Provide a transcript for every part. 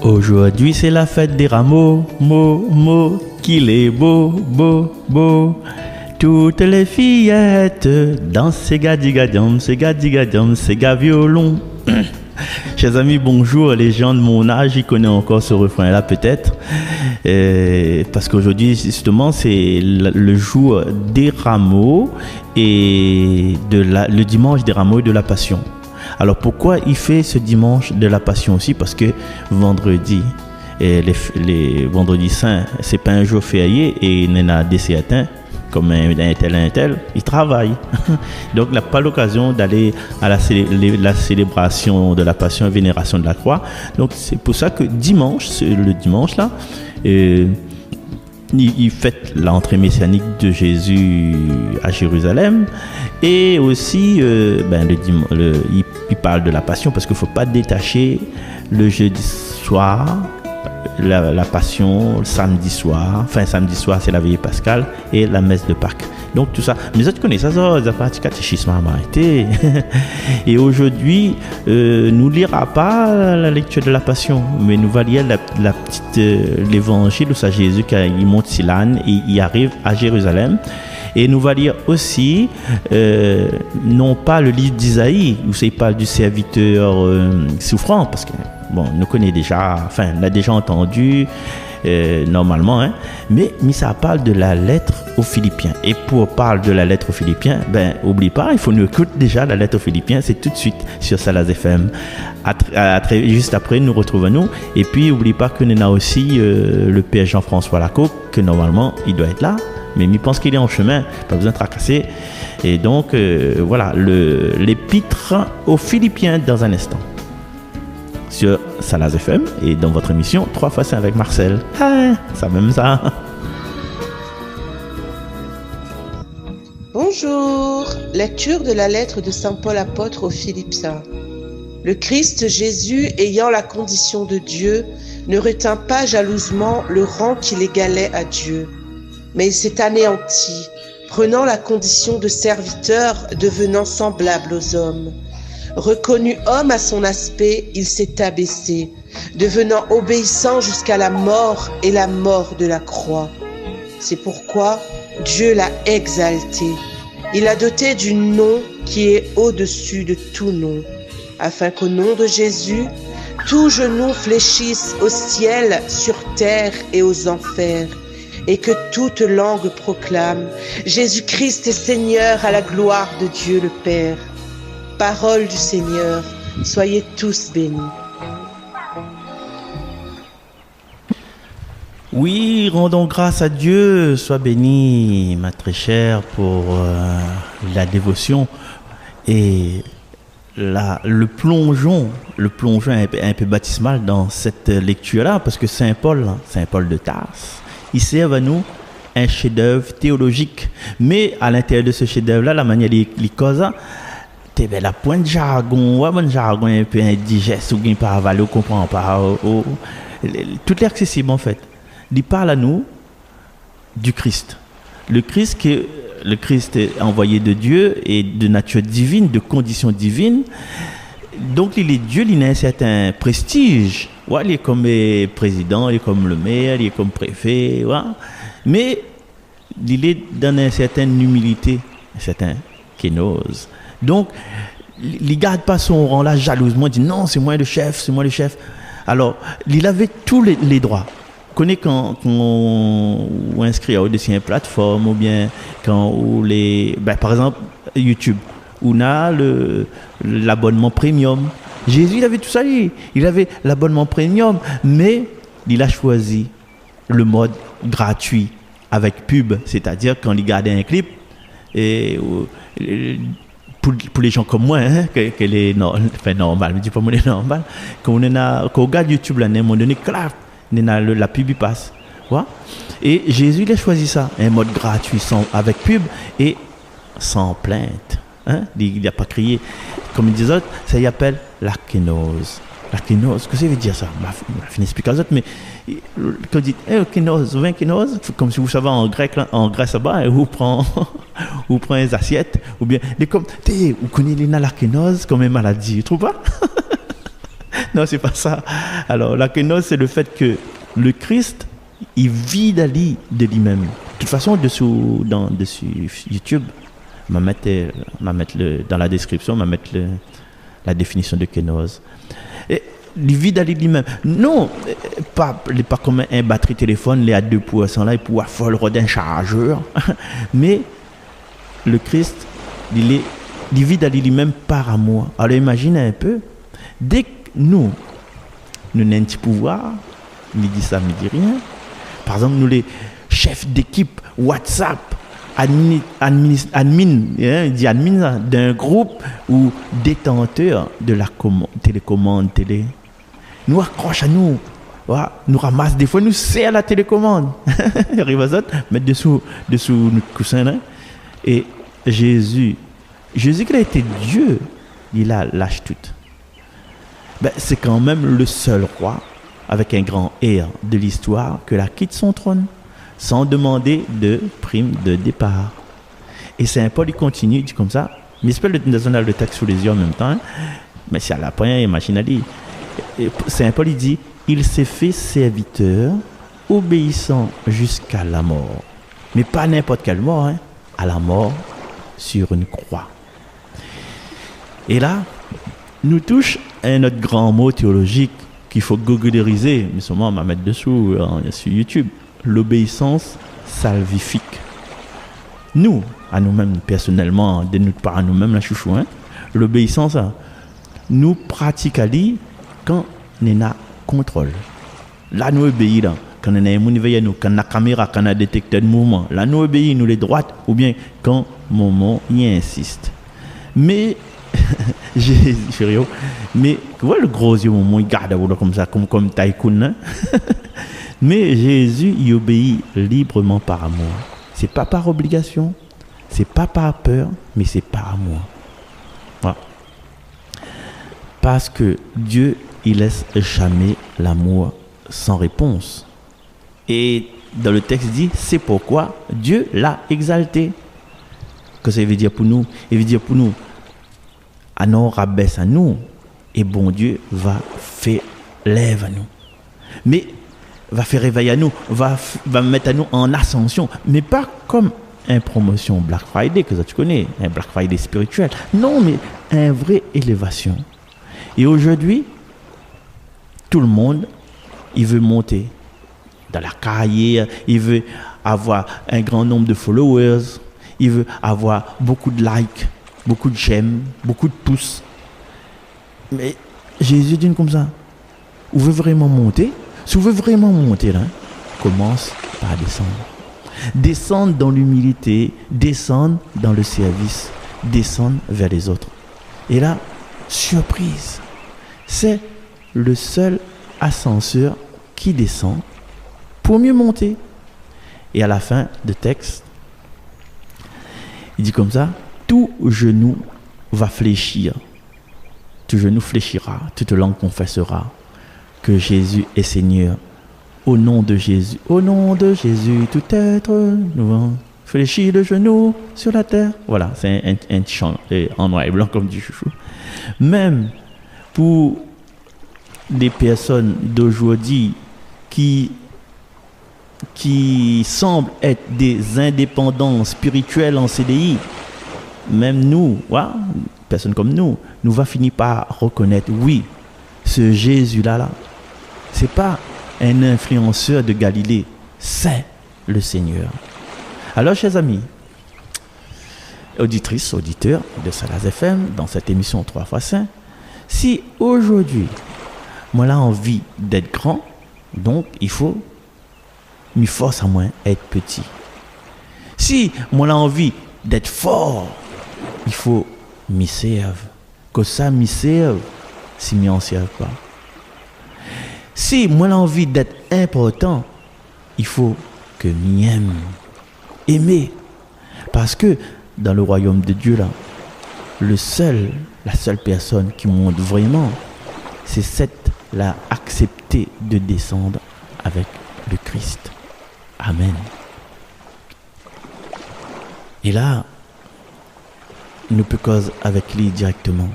Aujourd'hui c'est la fête des rameaux, qu'il est beau, beau, beau. Toutes les fillettes dansent ces gadigadam, ces gadigadam, ces violon. Chers amis, bonjour. Les gens de mon âge, ils connaissent encore ce refrain-là peut-être. Parce qu'aujourd'hui, justement, c'est le jour des rameaux et le dimanche des rameaux et de la Passion. Alors pourquoi il fait ce dimanche de la Passion aussi? Parce que vendredi, les vendredis saints, c'est pas un jour férié et il y en a des certains, comme un tel, il travaille. Donc il n'a pas l'occasion d'aller à la célébration de la Passion et Vénération de la Croix. Donc c'est pour ça que le dimanche là, il fête l'entrée messianique de Jésus à Jérusalem. Et aussi, il parle de la Passion parce qu'il ne faut pas détacher le jeudi soir, la Passion, le samedi soir. Enfin, samedi soir, c'est la veillée pascale et la messe de Pâques. Donc, tout ça. Mais vous connaissez ça, ça partie catéchisme à m'arrêter. Et aujourd'hui, nous ne lira pas la lecture de la Passion, mais nous va lire l'évangile où ça Jésus, quand il monte Silane et il arrive à Jérusalem. Et nous va lire aussi, non pas le livre d'Isaïe, où il parle du serviteur souffrant, parce que, bon, nous connaît déjà, enfin, on l'a déjà entendu, normalement, hein, mais ça parle de la lettre aux Philippiens. Et pour parler de la lettre aux Philippiens, oublie pas, il faut nous écouter déjà la lettre aux Philippiens, c'est tout de suite sur Salaz FM. Juste après, nous retrouvons-nous. Et puis, oublie pas que nous avons aussi le Père Jean-François Lacaux, que normalement, il doit être là. Mais il pense qu'il est en chemin, pas besoin de tracasser. Et donc, voilà, l'épître aux Philippiens dans un instant. Sur Salaz FM et dans votre émission 3x5 avec Marcel. Ah, ça même ça. Bonjour. Lecture de la lettre de Saint Paul apôtre aux Philippiens. Le Christ Jésus, ayant la condition de Dieu, ne retint pas jalousement le rang qu'il égalait à Dieu. Mais il s'est anéanti, prenant la condition de serviteur, devenant semblable aux hommes. Reconnu homme à son aspect, il s'est abaissé, devenant obéissant jusqu'à la mort et la mort de la croix. C'est pourquoi Dieu l'a exalté. Il l'a doté du nom qui est au-dessus de tout nom, afin qu'au nom de Jésus, tout genou fléchisse au ciel, sur terre et aux enfers, et que toute langue proclame Jésus-Christ est Seigneur à la gloire de Dieu le Père. Parole du Seigneur, soyez tous bénis. Oui, rendons grâce à Dieu, sois bénie, ma très chère, pour la dévotion et le plongeon un peu baptismal dans cette lecture-là, parce que Saint Paul de Tarse, il sert à nous un chef-d'œuvre théologique. Mais à l'intérieur de ce chef-d'œuvre-là, la manière de cause, la pointe de jargon, un jargon un peu indigeste, ou bien pas avalé, ou comprend pas, tout est accessible en fait. Il parle à nous du Christ. Le Christ est envoyé de Dieu et de nature divine, de condition divine. Donc il est Dieu, il a un certain prestige. Ouais, il est comme président, il est comme le maire, il est comme préfet. Ouais. Mais il est dans une certaine humilité, un certain kénose. Donc, il ne garde pas son rang là jalousement, il dit non, c'est moi le chef. Alors, il avait tous les droits. Vous connaissez quand on inscrit à au-dessus d'une plateforme, ou bien quand par exemple, YouTube, où on a l'abonnement premium. Jésus, il avait tout ça, il avait l'abonnement premium, mais il a choisi le mode gratuit avec pub, c'est-à-dire quand il gardait un clip, et pour les gens comme moi, hein, qu'elle est normal, je dis pas moi est normal, quand on regarde YouTube là, à un moment donné, clap, la pub il passe, ouais? Et Jésus il a choisi ça, un mode gratuit avec pub et sans plainte. Hein? Il n'a pas crié. Comme ils disent, ça y appelle la kénose. La kénose, qu'est-ce que ça veut dire ça? Je vais expliquer aux autres, mais quand on dit kénose, 20 kénose, comme si vous savez en grec, là, en Grèce là-bas, vous prenez les assiettes, ou bien, vous connaissez la kénose comme une maladie, tu trouves pas? Non, c'est pas ça. Alors, la kénose, c'est le fait que le Christ, il vit d'Ali de lui-même. De toute façon, dessus YouTube, je vais mettre dans la description, je vais mettre la définition de kénose. Et il vit d'Ali de lui-même. Non, pas comme un batterie téléphone, il est à 2%, là, il pourra faire le rodin chargeur. Mais le Christ, il vit d'Ali lui-même par amour. Alors, imaginez un peu, dès que nous avons un petit pouvoir, il dit ça, il dit rien. Par exemple, nous les chefs d'équipe WhatsApp, admin d'un groupe ou détenteur de la télécommande télé, nous accroche à nous, nous ramasse des fois, nous serre la télécommande. Mettre dessous notre coussin là. Et Jésus qui a été Dieu, il a lâché tout. Ben, c'est quand même le seul roi avec un grand R de l'histoire que la quitte son trône sans demander de prime de départ. Et Saint Paul il continue, il dit comme ça, mais c'est pas le texte sous les yeux en même temps, hein, mais c'est à la première machine à dire. Saint Paul il dit, il s'est fait serviteur obéissant jusqu'à la mort, mais pas n'importe quelle mort, hein, à la mort sur une croix. Et là, nous touche un autre grand mot théologique qu'il faut googleriser, mais seulement on va mettre dessous sur YouTube, l'obéissance salvifique. Nous, à nous-mêmes, personnellement, de nous par à nous-mêmes, la chouchou, hein, l'obéissance, nous pratiquons quand on a contrôle. Là, nous obéissons, quand on a un monde veille nous, quand on a caméra, quand on a détecteur de mouvement. Là, nous obéissons, nous les droites, ou bien quand moment y insiste. Mais Jésus, mais tu vois le gros yeux, il garde comme ça, comme tycoon. Hein? Mais Jésus, il obéit librement par amour. C'est pas par obligation, c'est pas par peur, mais c'est par amour. Voilà. Parce que Dieu, il laisse jamais l'amour sans réponse. Et dans le texte dit, c'est pourquoi Dieu l'a exalté. Que ça veut dire pour nous? Il veut dire pour nous, à nous rabaisse à nous, et bon Dieu va faire lève à nous. Mais va faire réveiller à nous, va mettre à nous en ascension, mais pas comme une promotion Black Friday, que ça tu connais, un Black Friday spirituel. Non, mais une vraie élévation. Et aujourd'hui, tout le monde, il veut monter dans la carrière, il veut avoir un grand nombre de followers, il veut avoir beaucoup de likes, beaucoup de j'aime, beaucoup de pouces. Mais Jésus dit comme ça, vous voulez vraiment monter? Si vous voulez vraiment monter, là, commence par descendre. Descendre dans l'humilité, descendre dans le service, descendre vers les autres. Et là, surprise, c'est le seul ascenseur qui descend pour mieux monter. Et à la fin du texte, il dit comme ça, tout genou va fléchir, tout genou fléchira, toute langue confessera que Jésus est Seigneur. Au nom de Jésus, tout être nous va fléchir le genou sur la terre. Voilà, c'est un chant en noir et blanc comme du chouchou. Même pour des personnes d'aujourd'hui qui semblent être des indépendants spirituels en CDI, même nous, personnes comme nous va finir par reconnaître, oui, ce Jésus-là, c'est pas un influenceur de Galilée, c'est le Seigneur. Alors, chers amis, auditrices, auditeurs de Salaz FM, dans cette émission 3 fois Saint, si aujourd'hui, moi j'ai envie d'être grand, donc il faut m'y force à moins être petit. Si moi j'ai envie d'être fort, il faut m'y serve. Que ça m'y serve, si m'y en serve pas. Si moi j'ai envie d'être important, il faut que m'y aime. Aimer. Parce que dans le royaume de Dieu là, la seule personne qui monte vraiment, c'est celle-là accepter de descendre avec le Christ. Amen. Et là, nous peut causer avec lui directement,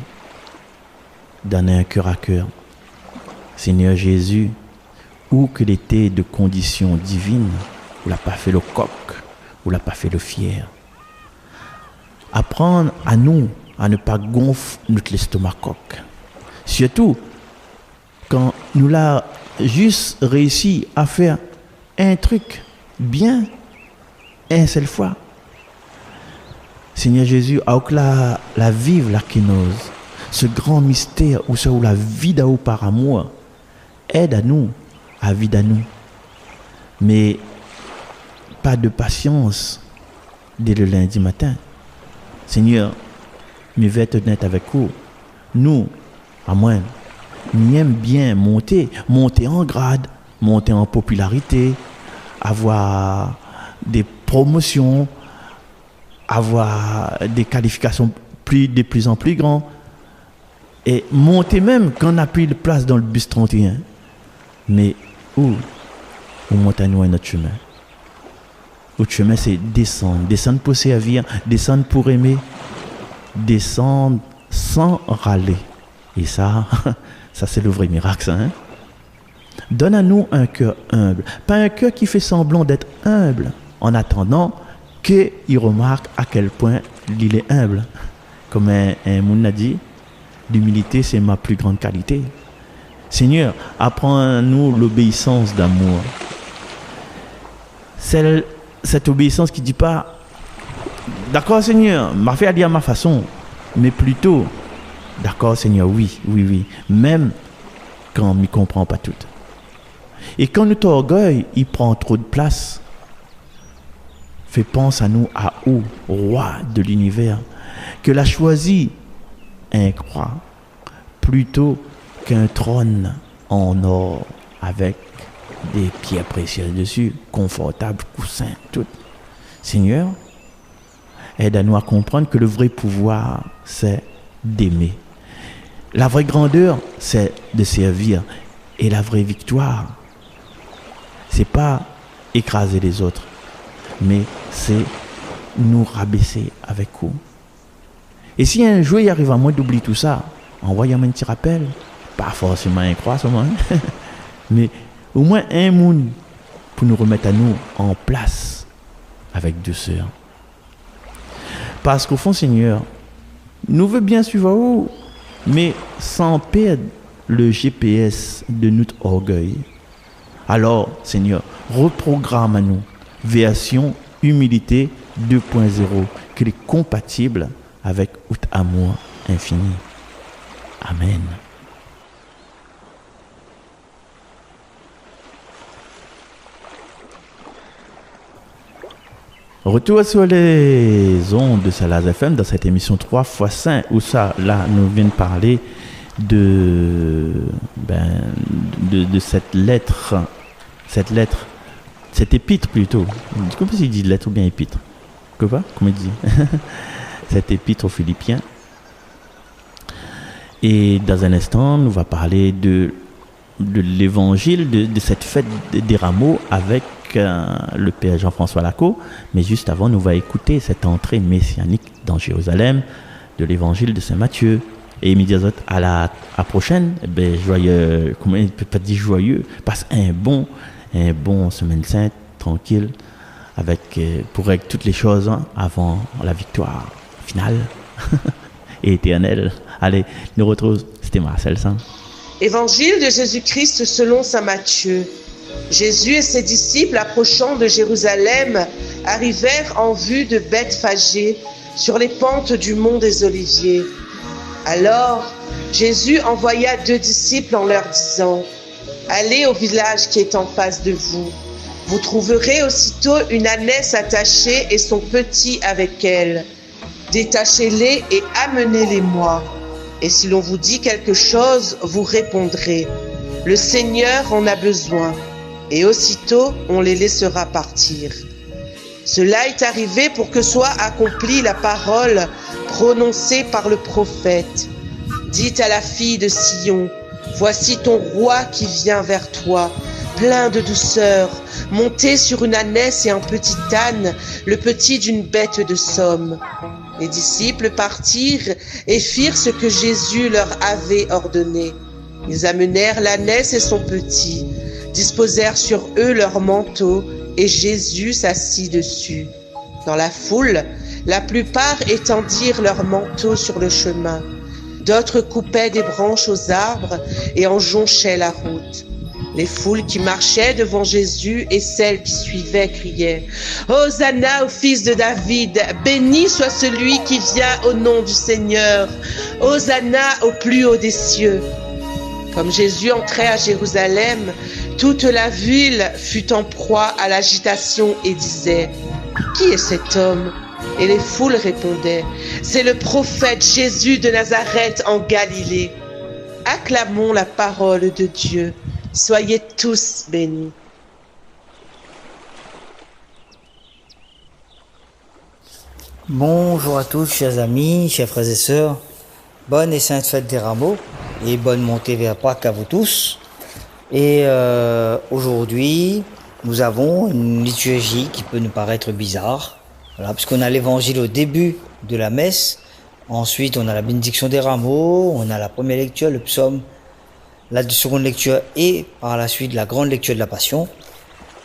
donner un cœur à cœur. Seigneur Jésus, où qu'il était de conditions divines, où l'a pas fait le coq, où l'a pas fait le fier. Apprendre à nous à ne pas gonfler notre estomac coq. Surtout quand nous l'a juste réussi à faire un truc bien, une seule fois. Seigneur Jésus, à la vive la kénose, ce grand mystère où ça où la vie d'Ao par amour, aide à nous, à vie à nous. Mais pas de patience dès le lundi matin. Seigneur, je vais être honnête avec vous. Nous, à moins, nous aimons bien monter en grade, monter en popularité, avoir des promotions, avoir des qualifications de plus en plus grandes. Et monter même quand on n'a plus de place dans le bus 31. Mais où montons nous à notre chemin? Notre chemin, c'est descendre. Descendre pour servir, descendre pour aimer, descendre sans râler. Et ça c'est le vrai miracle, ça. Hein? Donne à nous un cœur humble. Pas un cœur qui fait semblant d'être humble, en attendant qu'il remarque à quel point il est humble. Comme un monde a dit, l'humilité, c'est ma plus grande qualité. Seigneur, apprends-nous l'obéissance d'amour. Cette obéissance qui ne dit pas, d'accord Seigneur, m'a fait aller à ma façon, mais plutôt, d'accord Seigneur, oui, même quand on ne comprend pas tout. Et quand notre orgueil, il prend trop de place, fait penser à nous, à où, roi de l'univers, que l'a choisi un croix plutôt qu'un trône en or avec des pierres précieuses dessus, confortable, coussin, tout. Seigneur, aide à nous à comprendre que le vrai pouvoir, c'est d'aimer. La vraie grandeur, c'est de servir. Et la vraie victoire, c'est pas écraser les autres, mais c'est nous rabaisser avec vous. Et si un jour il arrive à moi d'oublier tout ça, envoyez-moi un petit rappel, pas forcément un croissant, mais au moins un monde pour nous remettre à nous en place avec douceur. Parce qu'au fond, Seigneur, nous veut bien suivre vous, mais sans perdre le GPS de notre orgueil. Alors, Seigneur, reprogramme à nous version humilité 2.0 qui est compatible avec votre amour infini. Amen. Retour sur les ondes de Salaz FM dans cette émission 3x5 où ça, là, nous vient de parler de cette lettre, cette épître plutôt. Comment il dit lettre ou bien épître? Comment il dit? Cette épître aux Philippiens. Et dans un instant, nous va parler de l'évangile, de cette fête des rameaux avec le Père Jean-François Lacau. Mais juste avant, nous va écouter cette entrée messianique dans Jérusalem de l'évangile de Saint Matthieu. Et immédiatement à la prochaine, joyeux, comment il peut pas dire joyeux, passe un bon semaine sainte, tranquille, pour régler toutes les choses avant la victoire finale et éternelle. Allez, nous retrouvons, c'était Marcel Saint. Évangile de Jésus-Christ selon saint Matthieu. Jésus et ses disciples approchant de Jérusalem arrivèrent en vue de Bethphagée sur les pentes du mont des Oliviers. Alors Jésus envoya 2 disciples en leur disant: allez au village qui est en face de vous. Vous trouverez aussitôt une ânesse attachée et son petit avec elle. Détachez-les et amenez-les-moi. Et si l'on vous dit quelque chose, vous répondrez: le Seigneur en a besoin. Et aussitôt, on les laissera partir. Cela est arrivé pour que soit accomplie la parole prononcée par le prophète. Dites à la fille de Sion: voici ton roi qui vient vers toi, plein de douceur, monté sur une ânesse et un petit âne, le petit d'une bête de somme. Les disciples partirent et firent ce que Jésus leur avait ordonné. Ils amenèrent l'ânesse et son petit, disposèrent sur eux leurs manteaux, et Jésus s'assit dessus. Dans la foule, la plupart étendirent leurs manteaux sur le chemin. D'autres coupaient des branches aux arbres et en jonchaient la route. Les foules qui marchaient devant Jésus et celles qui suivaient criaient « Hosanna au fils de David, béni soit celui qui vient au nom du Seigneur, Hosanna au plus haut des cieux ». Comme Jésus entrait à Jérusalem, toute la ville fut en proie à l'agitation et disait « Qui est cet homme ?» Et les foules répondaient « C'est le prophète Jésus de Nazareth en Galilée ». Acclamons la parole de Dieu. Soyez tous bénis. Bonjour à tous, chers amis, chers frères et sœurs. Bonne et sainte fête des Rameaux et bonne montée vers Pâques à vous tous. Et aujourd'hui, nous avons une liturgie qui peut nous paraître bizarre. Voilà, puisqu'on a l'évangile au début de la messe. Ensuite, on a la bénédiction des rameaux, on a la première lecture, le psaume, la seconde lecture et par la suite la grande lecture de la Passion.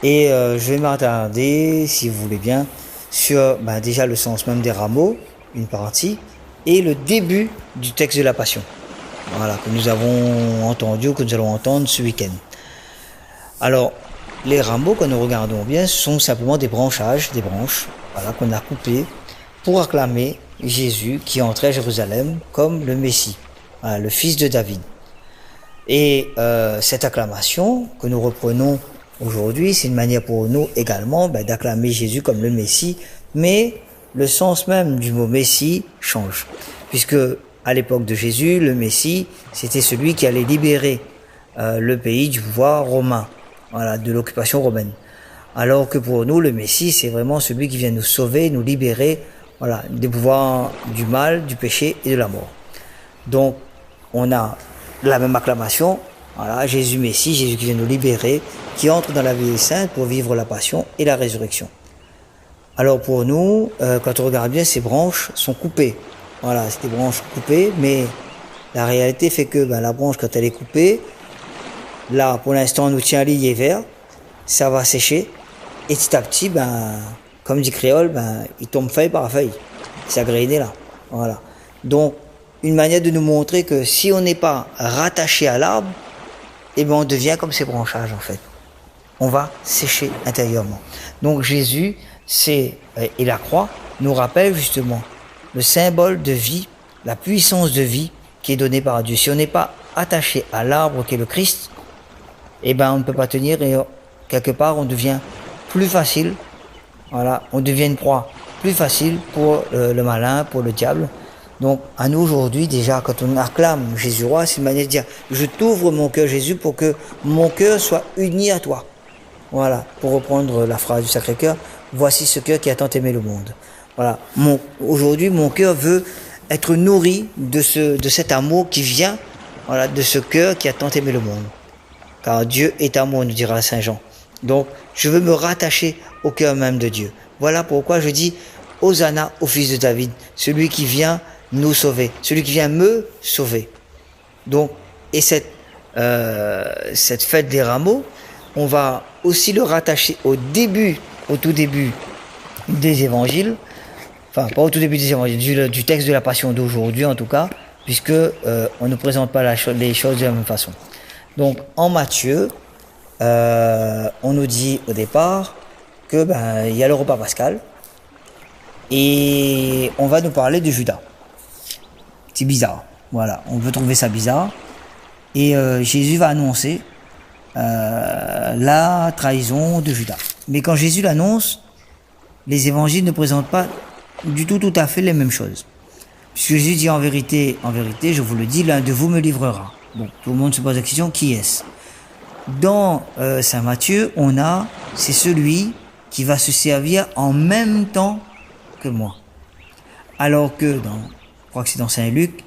Et je vais m'attarder, si vous voulez bien, sur déjà le sens même des rameaux, une partie, et le début du texte de la Passion. Voilà, que nous avons entendu, que nous allons entendre ce week-end. Alors, les rameaux, quand nous regardons bien, sont simplement des branchages, des branches, voilà, qu'on a coupées pour acclamer Jésus qui entrait à Jérusalem comme le Messie, voilà, le fils de David. Et cette acclamation que nous reprenons aujourd'hui, c'est une manière pour nous également d'acclamer Jésus comme le Messie, mais le sens même du mot Messie change, puisque à l'époque de Jésus, le Messie, c'était celui qui allait libérer le pays du pouvoir romain, voilà, de l'occupation romaine. Alors que pour nous, le Messie, c'est vraiment celui qui vient nous sauver, nous libérer, voilà, des pouvoirs du mal, du péché et de la mort. Donc, on a la même acclamation, voilà, Jésus Messie, Jésus qui vient nous libérer, qui entre dans la vie sainte pour vivre la passion et la résurrection. Alors pour nous, quand on regarde bien, ces branches sont coupées. Voilà, c'est des branches coupées, mais la réalité fait que la branche, quand elle est coupée, là, pour l'instant, on nous tient liés vers, ça va sécher, et petit à petit, comme dit Créole, il tombe feuille par feuille. Ça grainé là. Voilà. Donc, une manière de nous montrer que si on n'est pas rattaché à l'arbre, on devient comme ces branchages en fait. On va sécher intérieurement. Donc Jésus, et la croix, nous rappelle justement le symbole de vie, la puissance de vie qui est donnée par Dieu. Si on n'est pas attaché à l'arbre qui est le Christ, on ne peut pas tenir et quelque part on devient plus facile. Voilà, on devient une proie plus facile pour le malin, pour le diable. Donc, à nous aujourd'hui, déjà, quand on acclame Jésus roi, c'est une manière de dire, je t'ouvre mon cœur, Jésus, pour que mon cœur soit uni à toi. Voilà, pour reprendre la phrase du Sacré-Cœur, voici ce cœur qui a tant aimé le monde. Voilà, aujourd'hui, mon cœur veut être nourri de cet amour qui vient, voilà, de ce cœur qui a tant aimé le monde. Car Dieu est amour, nous dira Saint Jean. Donc, je veux me rattacher au cœur même de Dieu. Voilà pourquoi je dis, Hosanna au fils de David, celui qui vient nous sauver, celui qui vient me sauver. Donc, et cette fête des rameaux, on va aussi le rattacher au tout début des évangiles, enfin pas au tout début des évangiles, du texte de la Passion d'aujourd'hui en tout cas, puisque on ne présente pas les choses de la même façon. Donc, en Matthieu, on nous dit au départ que il y a le repas pascal et on va nous parler de Judas. C'est bizarre, voilà, on peut trouver ça bizarre. Et Jésus va annoncer la trahison de Judas. Mais quand Jésus l'annonce, les évangiles ne présentent pas du tout à fait les mêmes choses. Puisque Jésus dit en vérité, je vous le dis, l'un de vous me livrera. Bon, tout le monde se pose la question, qui est-ce? Dans Saint Matthieu, c'est celui qui va se servir en même temps que moi. Alors que je crois que c'est dans Saint Luc,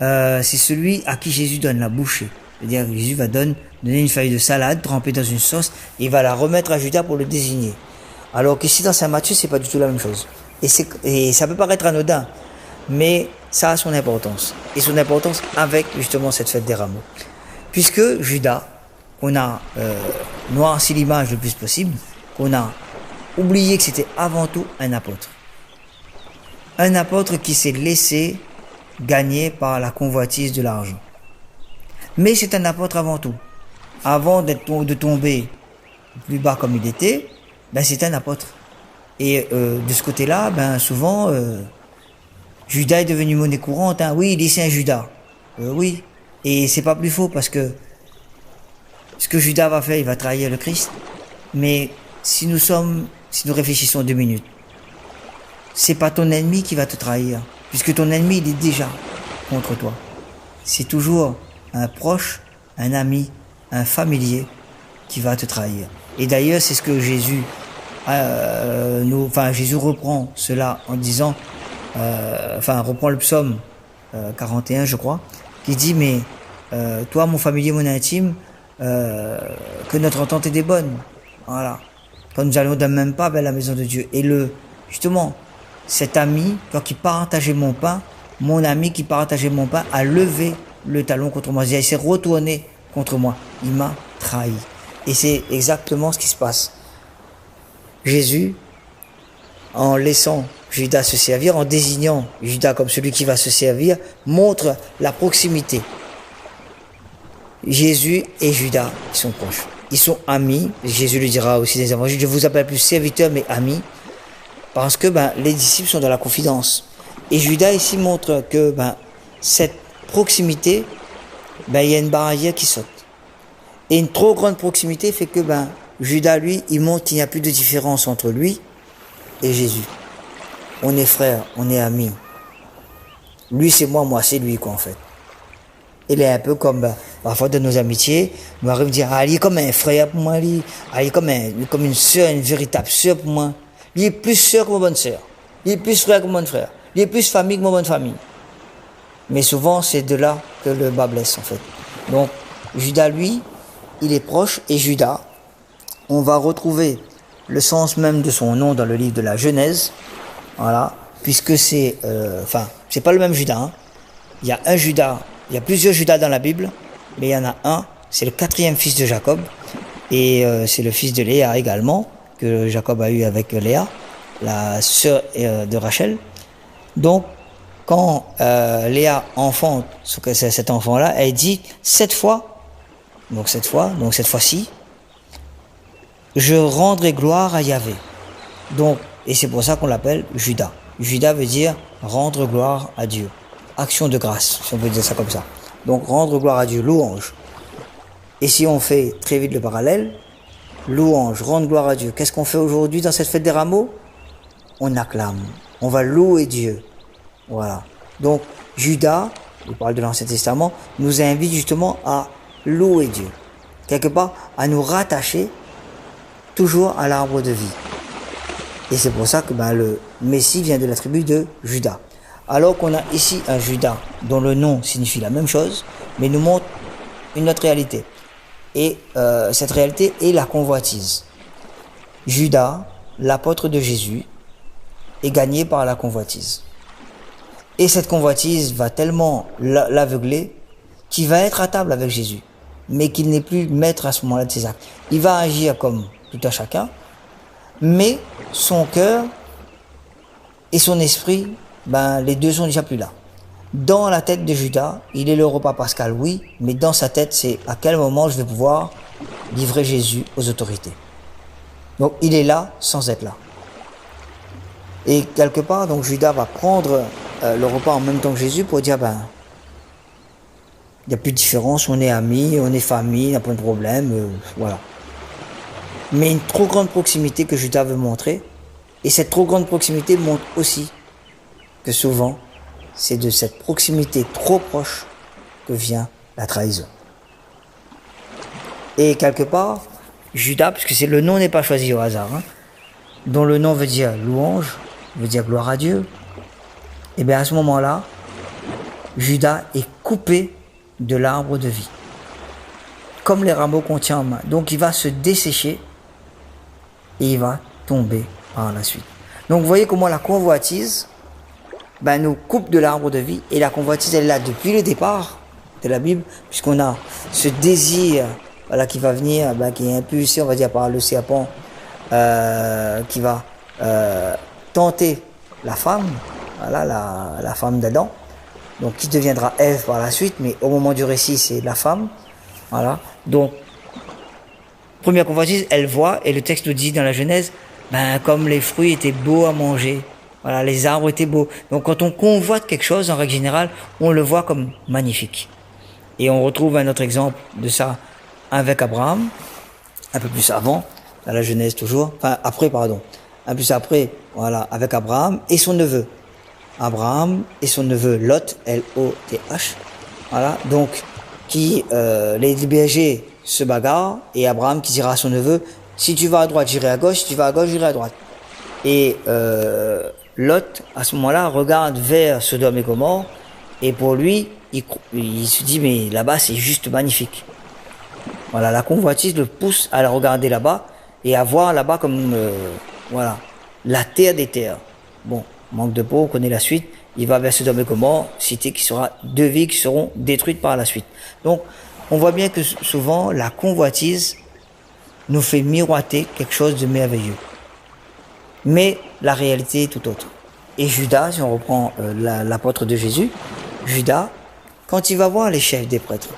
c'est celui à qui Jésus donne la bouchée. C'est-à-dire que Jésus va donner une feuille de salade trempée dans une sauce et il va la remettre à Judas pour le désigner. Alors qu'ici dans Saint Matthieu, c'est pas du tout la même chose. Et ça peut paraître anodin, mais ça a son importance. Et son importance avec justement cette fête des rameaux. Puisque Judas, qu'on a noirci l'image le plus possible, qu'on a oublié que c'était avant tout un apôtre. Un apôtre qui s'est laissé gagner par la convoitise de l'argent. Mais c'est un apôtre avant tout. Avant de tomber plus bas comme il était, ben c'est un apôtre. Et de ce côté-là, ben souvent, Judas est devenu monnaie courante. Hein. Oui, il dit c'est un Judas. Oui. Et c'est pas plus faux parce que ce que Judas va faire, il va trahir le Christ. Mais si nous réfléchissons 2 minutes, c'est pas ton ennemi qui va te trahir, puisque ton ennemi, il est déjà contre toi. C'est toujours un proche, un ami, un familier qui va te trahir. Et d'ailleurs, c'est ce que Jésus Jésus reprend cela en disant, reprend le psaume 41, je crois, qui dit, mais toi, mon familier, mon intime, que notre entente est des bonnes. Voilà. Quand nous allons d'un même pas vers la maison de Dieu. Et justement, cet ami, qui partageait mon pain, mon ami qui partageait mon pain, a levé le talon contre moi. Il s'est retourné contre moi. Il m'a trahi. Et c'est exactement ce qui se passe. Jésus, en laissant Judas se servir, en désignant Judas comme celui qui va se servir, montre la proximité. Jésus et Judas, ils sont proches. Ils sont amis. Jésus le dira aussi dans les évangiles, je vous appelle plus serviteurs mais amis. Parce que les disciples sont dans la confidence. Et Judas ici montre que cette proximité, il y a une barrière qui saute. Et une trop grande proximité fait que Judas, lui, il montre qu'il n'y a plus de différence entre lui et Jésus. On est frères, on est amis. Lui c'est moi c'est lui en fait. Il est un peu comme parfois de nos amitiés, nous arrive à dire il est comme un frère pour moi, il est comme une sœur, une véritable sœur pour moi. Il est plus sœur que ma bonne sœur. Il est plus frère que mon frère. Il est plus famille que ma bonne famille. Mais souvent, c'est de là que le bas blesse, en fait. Donc, Judas, lui, il est proche. Et Judas, on va retrouver le sens même de son nom dans le livre de la Genèse. Voilà. Puisque c'est pas le même Judas. Hein. Il y a un Judas. Il y a plusieurs Judas dans la Bible. Mais il y en a un. C'est le 4e fils de Jacob. Et c'est le fils de Léa également, que Jacob a eu avec Léa, la sœur de Rachel. Donc, quand Léa enfante cet enfant-là, elle dit cette fois-ci, je rendrai gloire à Yahvé. Donc, et c'est pour ça qu'on l'appelle Judas. Judas veut dire rendre gloire à Dieu. Action de grâce, si on peut dire ça comme ça. Donc, rendre gloire à Dieu, louange. Et si on fait très vite le parallèle, louange, rendre gloire à Dieu. Qu'est-ce qu'on fait aujourd'hui dans cette fête des rameaux? On acclame. On va louer Dieu. Voilà. Donc, Judas, il parle de l'Ancien Testament, nous invite justement à louer Dieu. Quelque part, à nous rattacher toujours à l'arbre de vie. Et c'est pour ça que le Messie vient de la tribu de Judas. Alors qu'on a ici un Judas dont le nom signifie la même chose, mais nous montre une autre réalité. Et cette réalité est la convoitise. Judas, l'apôtre de Jésus, est gagné par la convoitise. Et cette convoitise va tellement l'aveugler qu'il va être à table avec Jésus, mais qu'il n'est plus maître à ce moment-là de ses actes. Il va agir comme tout un chacun, mais son cœur et son esprit, les deux sont déjà plus là. Dans la tête de Judas, il est le repas pascal, oui, mais dans sa tête, c'est à quel moment je vais pouvoir livrer Jésus aux autorités. Donc, il est là sans être là. Et quelque part, donc Judas va prendre le repas en même temps que Jésus pour dire, il n'y a plus de différence, on est amis, on est famille, il n'y a pas de problème, voilà. Mais une trop grande proximité que Judas veut montrer, et cette trop grande proximité montre aussi que souvent, c'est de cette proximité trop proche que vient la trahison. Et quelque part, Judas, puisque le nom n'est pas choisi au hasard, dont le nom veut dire louange, veut dire gloire à Dieu, et bien à ce moment-là, Judas est coupé de l'arbre de vie. Comme les rameaux qu'on tient en main. Donc il va se dessécher et il va tomber par la suite. Donc vous voyez comment la convoitise nous coupe de l'arbre de vie, et la convoitise elle est là depuis le départ, de la Bible, puisqu'on a ce désir, voilà, qui va venir, qui est impulsé, on va dire, par le serpent, qui va tenter la femme, voilà, la femme d'Adam, donc qui deviendra Ève par la suite, mais au moment du récit, c'est la femme, voilà. Donc, première convoitise, elle voit, et le texte nous dit dans la Genèse, comme les fruits étaient beaux à manger, voilà, les arbres étaient beaux. Donc, quand on convoite quelque chose, en règle générale, on le voit comme magnifique. Et on retrouve un autre exemple de ça avec Abraham, un peu plus avant, dans la Genèse toujours, un peu plus après, voilà, avec Abraham et son neveu. Abraham et son neveu Lot, L-O-T-H, voilà, donc, qui, les bergers se bagarrent, et Abraham qui dira à son neveu, si tu vas à droite, j'irai à gauche, si tu vas à gauche, j'irai à droite. Et, Lot, à ce moment-là, regarde vers Sodome et Gomorrhe, et pour lui, il se dit, mais là-bas, c'est juste magnifique. Voilà, la convoitise le pousse à la regarder là-bas, et à voir là-bas comme, voilà, la terre des terres. Bon, manque de peau, on connaît la suite, il va vers Sodome et Gomorrhe, cité qui sera, 2 villes qui seront détruites par la suite. Donc, on voit bien que souvent, la convoitise nous fait miroiter quelque chose de merveilleux. Mais la réalité est tout autre. Et Judas, si on reprend l'apôtre de Jésus, Judas, quand il va voir les chefs des prêtres,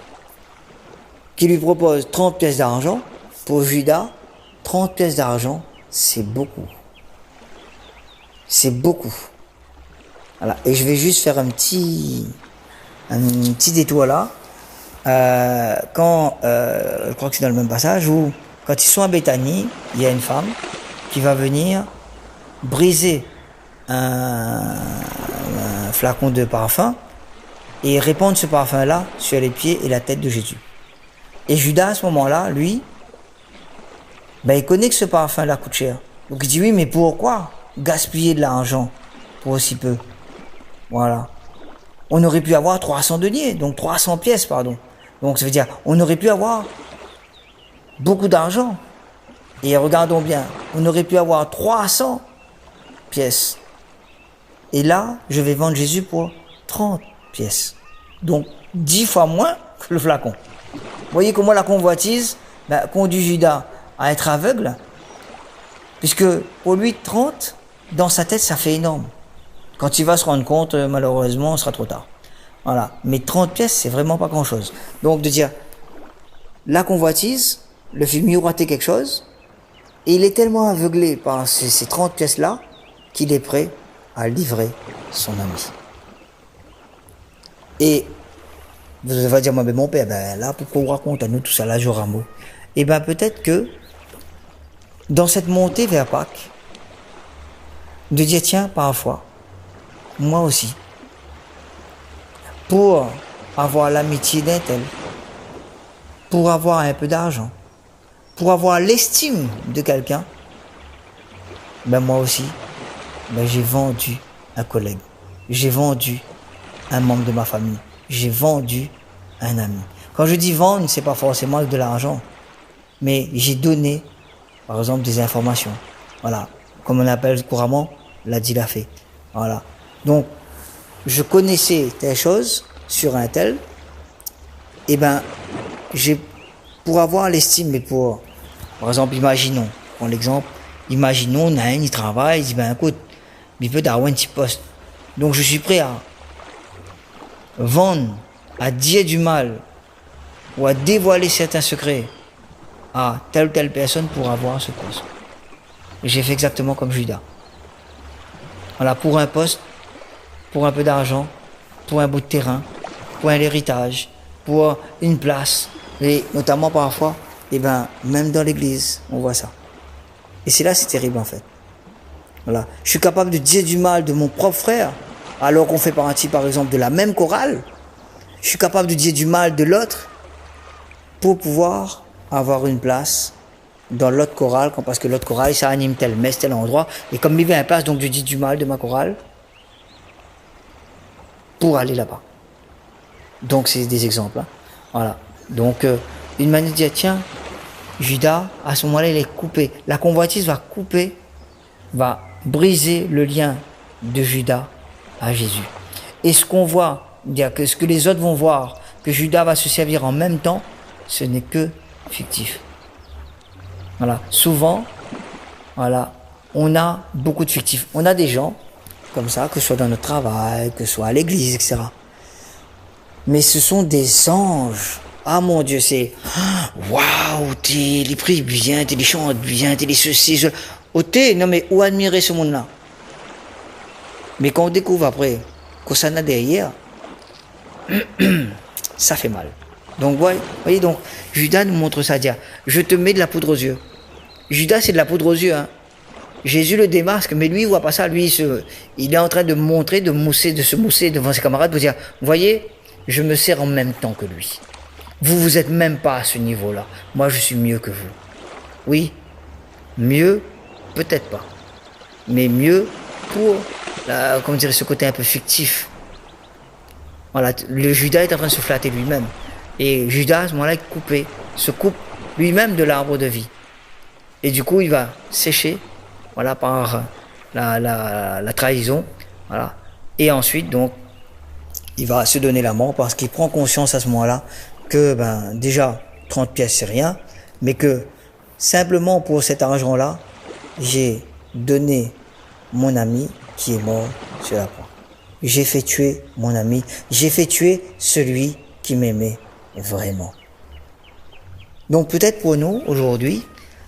qui lui proposent 30 pièces d'argent, pour Judas, 30 pièces d'argent, c'est beaucoup. C'est beaucoup. Voilà. Et je vais juste faire un petit détour là. Je crois que c'est dans le même passage où, quand ils sont à Béthanie, il y a une femme qui va venir briser un flacon de parfum et répandre ce parfum-là sur les pieds et la tête de Jésus. Et Judas, à ce moment-là, lui, il connaît que ce parfum-là coûte cher. Donc il dit, oui, mais pourquoi gaspiller de l'argent pour aussi peu? Voilà. On aurait pu avoir 300 deniers, donc 300 pièces, pardon. Donc ça veut dire, on aurait pu avoir beaucoup d'argent. Et regardons bien, on aurait pu avoir 300 pièces. Et là, je vais vendre Jésus pour 30 pièces. Donc 10 fois moins que le flacon. Vous voyez comment la convoitise conduit Judas à être aveugle, puisque pour lui 30, dans sa tête, ça fait énorme. Quand il va se rendre compte, malheureusement, ce sera trop tard. Voilà. Mais 30 pièces, c'est vraiment pas grand-chose. Donc de dire, la convoitise le fait miroiter quelque chose, et il est tellement aveuglé par ces 30 pièces-là qu'il est prêt à livrer son ami. Et vous allez dire, moi, mais mon père, là, pourquoi on raconte à nous tout ça, là, Jorameau? Et peut-être que, dans cette montée vers Pâques, de dire, tiens, parfois, moi aussi, pour avoir l'amitié d'un tel, pour avoir un peu d'argent, pour avoir l'estime de quelqu'un, moi aussi, j'ai vendu un collègue, j'ai vendu un membre de ma famille, j'ai vendu un ami. Quand je dis vendre, c'est pas forcément avec de l'argent, mais j'ai donné, par exemple, des informations. Voilà, comme on appelle couramment, l'a dit l'a fait. Voilà. Donc, je connaissais telle chose sur un tel, et pour avoir l'estime, mais par exemple, imaginons, prends l'exemple, imaginons, on a il travaille, il dit, écoute, il peut avoir un petit poste. Donc, je suis prêt à vendre, à dire du mal, ou à dévoiler certains secrets à telle ou telle personne pour avoir ce poste. J'ai fait exactement comme Judas. Voilà, pour un poste, pour un peu d'argent, pour un bout de terrain, pour un héritage, pour une place, et notamment parfois, même dans l'église, on voit ça. Et c'est terrible en fait. Voilà. Je suis capable de dire du mal de mon propre frère, alors qu'on fait partie par exemple de la même chorale. Je suis capable de dire du mal de l'autre pour pouvoir avoir une place dans l'autre chorale, parce que l'autre chorale, ça anime tel messe, tel endroit. Et comme il vient à place, donc je dis du mal de ma chorale pour aller là-bas. Donc c'est des exemples. Hein. Voilà. Donc une manière de dire, tiens, Judas, à ce moment-là, il est coupé. La convoitise va briser le lien de Judas à Jésus. Et ce qu'on voit, ce que les autres vont voir que Judas va se servir en même temps, ce n'est que fictif. Voilà. Souvent, voilà, on a beaucoup de fictifs. On a des gens comme ça, que ce soit dans notre travail, que ce soit à l'église, etc. Mais ce sont des anges. Ah mon Dieu, c'est waouh, les prient bien, les chantent bien, les ceci, non mais où admirer ce monde-là? Mais quand on découvre après que ça n'a derrière, ça fait mal. Donc voyez, donc Judas nous montre ça, dire je te mets de la poudre aux yeux. Judas, c'est de la poudre aux yeux, hein. Jésus le démasque, mais lui, il voit pas ça. Lui, il est en train de montrer, de se mousser devant ses camarades pour dire, voyez, je me sers en même temps que lui. Vous êtes même pas à ce niveau-là. Moi, je suis mieux que vous. Oui, mieux, peut-être pas. Mais mieux pour, comment dire, ce côté un peu fictif. Voilà, le Judas est en train de se flatter lui-même. Et Judas, à ce moment-là, se coupe lui-même de l'arbre de vie. Et du coup, il va sécher, voilà, par la trahison, voilà. Et ensuite, donc, il va se donner la mort parce qu'il prend conscience à ce moment-là que, déjà, 30 pièces, c'est rien, mais que, simplement pour cet argent-là, j'ai donné mon ami qui est mort sur la croix. J'ai fait tuer mon ami, j'ai fait tuer celui qui m'aimait vraiment. Donc, peut-être pour nous, aujourd'hui,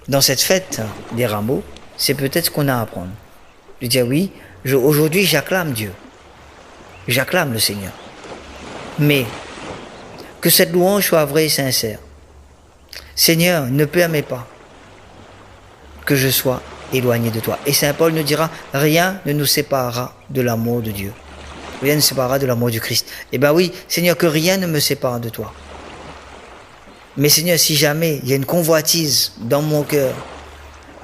dans cette fête des rameaux, c'est peut-être ce qu'on a à apprendre. De dire oui, aujourd'hui j'acclame Dieu. J'acclame le Seigneur. Mais que cette louange soit vraie et sincère. Seigneur, ne permets pas que je sois éloigné de toi. Et Saint Paul nous dira, rien ne nous séparera de l'amour de Dieu. Rien ne nous séparera de l'amour du Christ. Eh bien oui, Seigneur, que rien ne me sépare de toi. Mais Seigneur, si jamais il y a une convoitise dans mon cœur,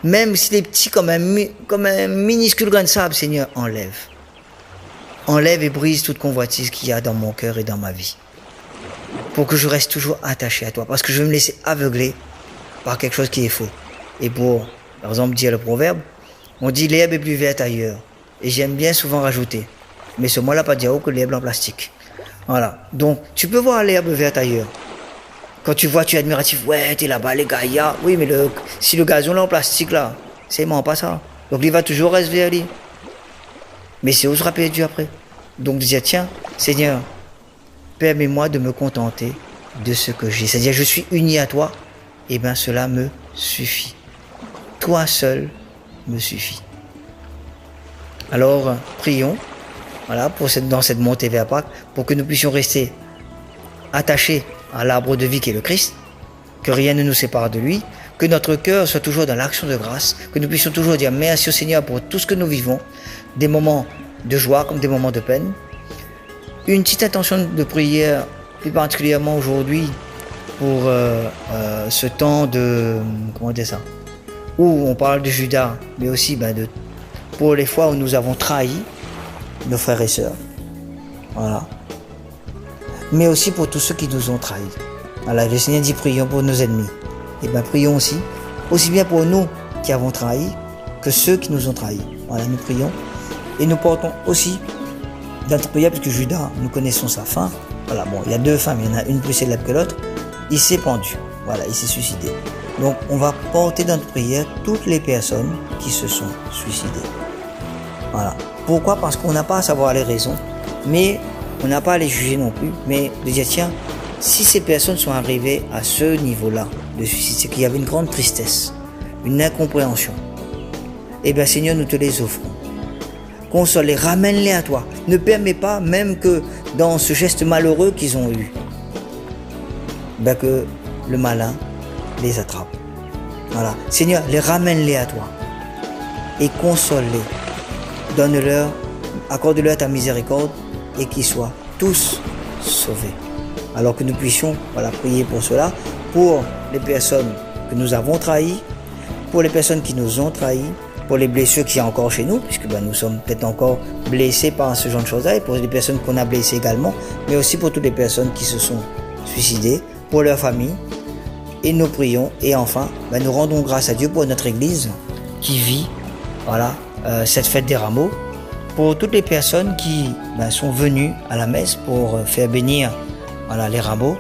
même s'il est petit comme un minuscule grain de sable, Seigneur, enlève. Enlève et brise toute convoitise qu'il y a dans mon cœur et dans ma vie. Pour que je reste toujours attaché à toi. Parce que je vais me laisser aveugler par quelque chose qui est faux. Et pour, par exemple, dire le proverbe, on dit l'herbe est plus verte ailleurs. Et j'aime bien souvent rajouter. Mais ce mot-là pas dire que l'herbe en plastique. Voilà. Donc, tu peux voir l'herbe verte ailleurs. Quand tu vois, tu es admiratif, ouais, t'es là-bas, les gars, oui, mais si le gazon là en plastique là, c'est vraiment pas ça. Donc il va toujours rester vers lui. Mais c'est où sera perdu après. Donc dire, tiens, Seigneur, permets-moi de me contenter de ce que j'ai. C'est-à-dire, je suis uni à toi, et bien cela me suffit. Toi seul me suffit. Alors, prions, voilà, dans cette montée vers Pâques, pour que nous puissions rester attachés à l'arbre de vie qui est le Christ, que rien ne nous sépare de lui, que notre cœur soit toujours dans l'action de grâce, que nous puissions toujours dire merci au Seigneur pour tout ce que nous vivons, des moments de joie comme des moments de peine. Une petite intention de prière, plus particulièrement aujourd'hui, pour ce temps de, comment dire ça, où on parle de Judas, mais aussi pour les fois où nous avons trahi nos frères et sœurs. Voilà. Mais aussi pour tous ceux qui nous ont trahis. Voilà, le Seigneur dit prions pour nos ennemis. Et prions aussi bien pour nous qui avons trahi que ceux qui nous ont trahis. Voilà, nous prions. Et nous portons aussi dans notre prière, puisque Judas, nous connaissons sa fin. Voilà, bon, il y a deux fins, mais il y en a une plus célèbre que l'autre. Il s'est pendu. Voilà, il s'est suicidé. Donc, on va porter dans notre prière toutes les personnes qui se sont suicidées. Voilà. Pourquoi? Parce qu'on n'a pas à savoir les raisons, mais on n'a pas à les juger non plus, mais de dire, tiens, si ces personnes sont arrivées à ce niveau-là de suicide, c'est qu'il y avait une grande tristesse, une incompréhension. Eh bien, Seigneur, nous te les offrons. Console-les, ramène-les à toi. Ne permets pas, même que dans ce geste malheureux qu'ils ont eu, que le malin les attrape. Voilà. Seigneur, ramène-les à toi et console-les. Donne-leur, accorde-leur ta miséricorde et qu'ils soient tous sauvés. Alors que nous puissions prier pour cela, pour les personnes que nous avons trahies, pour les personnes qui nous ont trahis, pour les blessures qu'il y a encore chez nous, puisque nous sommes peut-être encore blessés par ce genre de choses-là, et pour les personnes qu'on a blessées également, mais aussi pour toutes les personnes qui se sont suicidées, pour leur famille. Et nous prions, et enfin, nous rendons grâce à Dieu pour notre Église qui vit cette fête des rameaux, pour toutes les personnes qui sont venues à la messe pour faire bénir voilà, les rameaux,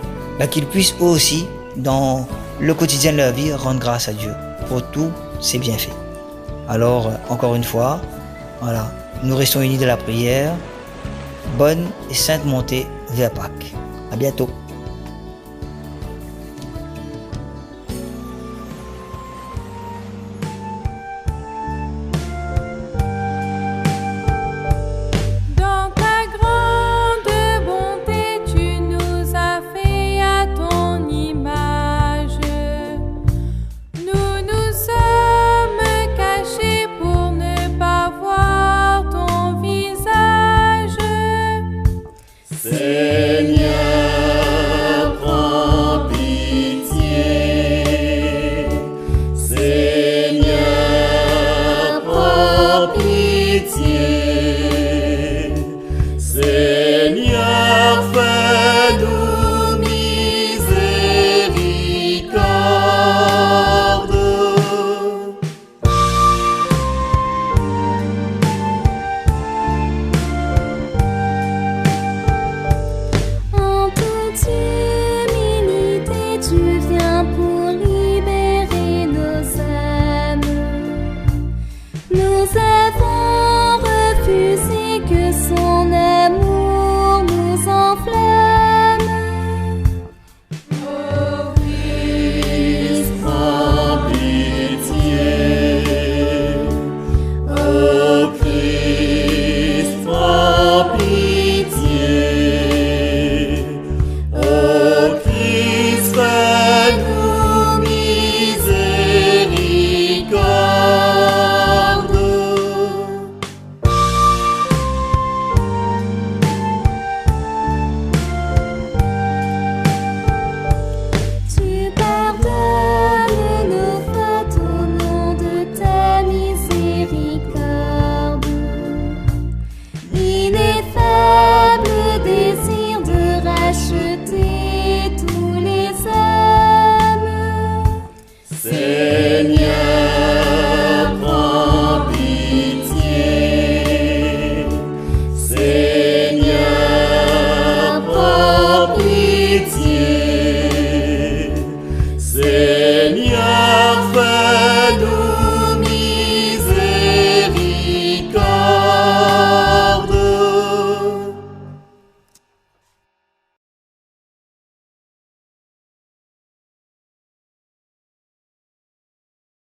qu'ils puissent eux aussi, dans le quotidien de leur vie, rendre grâce à Dieu pour tous ses bienfaits. Alors, encore une fois, voilà, nous restons unis de la prière. Bonne et sainte montée vers Pâques. À bientôt.